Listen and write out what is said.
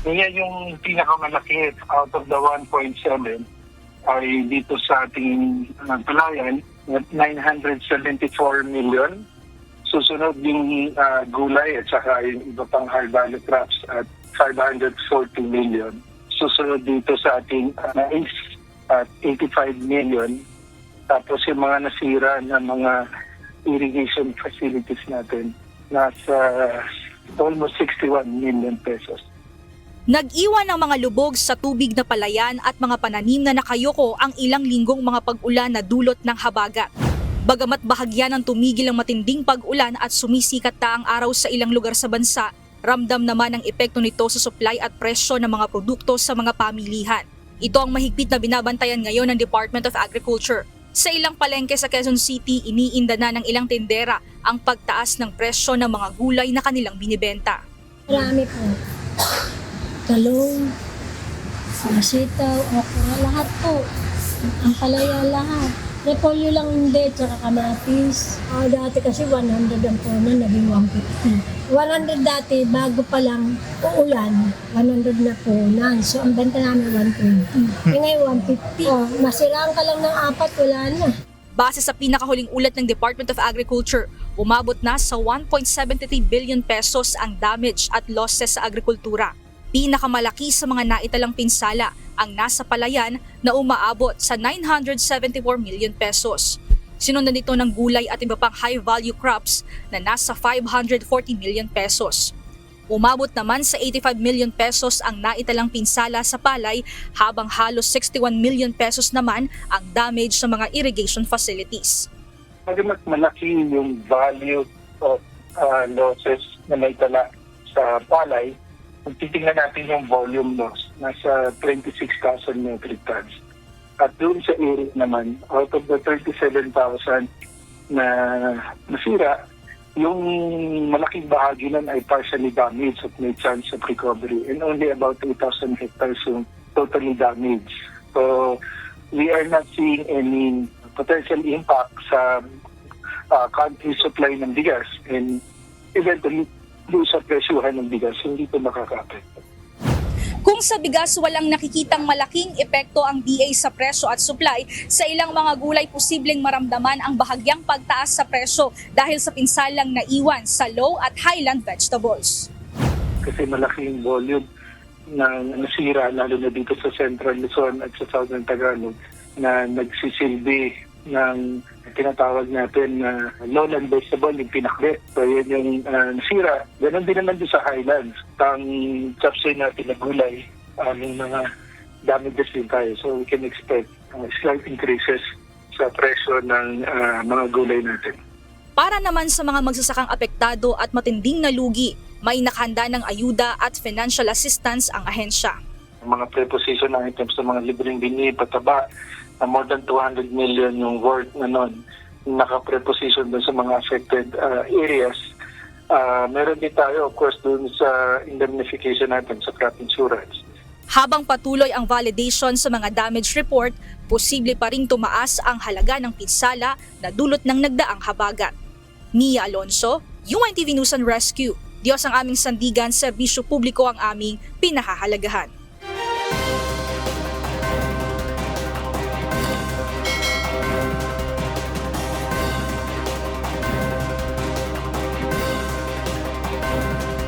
Kaya yung pinakamalaki out of the 1.7 ay dito sa ating palayan, 974 million. Susunod yung gulay at saka yung iba pang high value crops at 540 million. Susunod dito sa ating mais at 85 million. Tapos yung mga nasira na mga irrigation facilities natin nasa almost 61 million pesos. Nag-iwan ng mga lubog sa tubig na palayan at mga pananim na nakayoko ang ilang linggong mga pag-ulan na dulot ng habagat. Bagamat bahagya ng tumigil ang matinding pag-ulan at sumisikat na ang araw sa ilang lugar sa bansa, ramdam naman ang epekto nito sa supply at presyo ng mga produkto sa mga pamilihan. Ito ang mahigpit na binabantayan ngayon ng Department of Agriculture. Sa ilang palengke sa Quezon City, iniinda na ng ilang tindera ang pagtaas ng presyo ng mga gulay na kanilang binibenta. Marami po. Talong, sitaw, okra, lahat po. Ang palaya lahat. Repolyo lang hindi, tsaka kamatis. Dati kasi 100 ang punan, naging 150. 100 dati, bago pa lang uulan, 100 na punan. So ang benta namin 120. Ngayon 150. Masiraan ka lang ng 4, wala na. Base sa pinakahuling ulat ng Department of Agriculture, umabot na sa 1.73 billion pesos ang damage at losses sa agrikultura. Pinakamalaki sa mga naitalang pinsala ang nasa palayan na umaabot sa 974 million pesos. Sinundan nito ng gulay at iba pang high-value crops na nasa 540 million pesos. Umabot naman sa 85 million pesos ang naitalang pinsala sa palay habang halos 61 million pesos naman ang damage sa mga irrigation facilities. Bagamat malaki yung value of losses na naitala sa palay, kung titingnan natin yung volume loss, nasa 26,000 metric tons. At doon sa irit naman, out of the 37,000 na nasira, yung malaking bahagi nun ay partially damaged at may chance of recovery. And only about 8,000 hectares yung totally damaged. So we are not seeing any potential impact sa country supply ng bigas. And eventually, doon sa presyuhan ng bigas, hindi ito makaka-apekto. Kung sa bigas walang nakikitang malaking epekto ang DA sa presyo at supply, sa ilang mga gulay posibleng maramdaman ang bahagyang pagtaas sa presyo dahil sa pinsalang naiwan sa low at highland vegetables. Kasi malaking volume ng nasira, lalo na dito sa Central Luzon at sa Southern Tagalog, na nagsisilbi ng tinatawag natin na lowland vegetable, yung pinakbet. So yun yung nasira. Ganon din naman doon sa highlands. Ang chapsoy natin na gulay, may mga damages din tayo. So we can expect slight increases sa presyo ng mga gulay natin. Para naman sa mga magsasakang apektado at matinding nalugi, may nakahanda ng ayuda at financial assistance ang ahensya. Mga preposition ng items sa mga libreng bini, pataba, na more than 200 million yung worth na nun, naka-preposition dun sa mga affected areas. Meron din tayo, of course, dun sa indemnification natin sa crop insurance. Habang patuloy ang validation sa mga damage report, posible pa ring tumaas ang halaga ng pinsala na dulot ng nagdaang habagat. Nia Alonso, UNTV News and Rescue. Diyos ang aming sandigan, serbisyo publiko ang aming pinahahalagahan.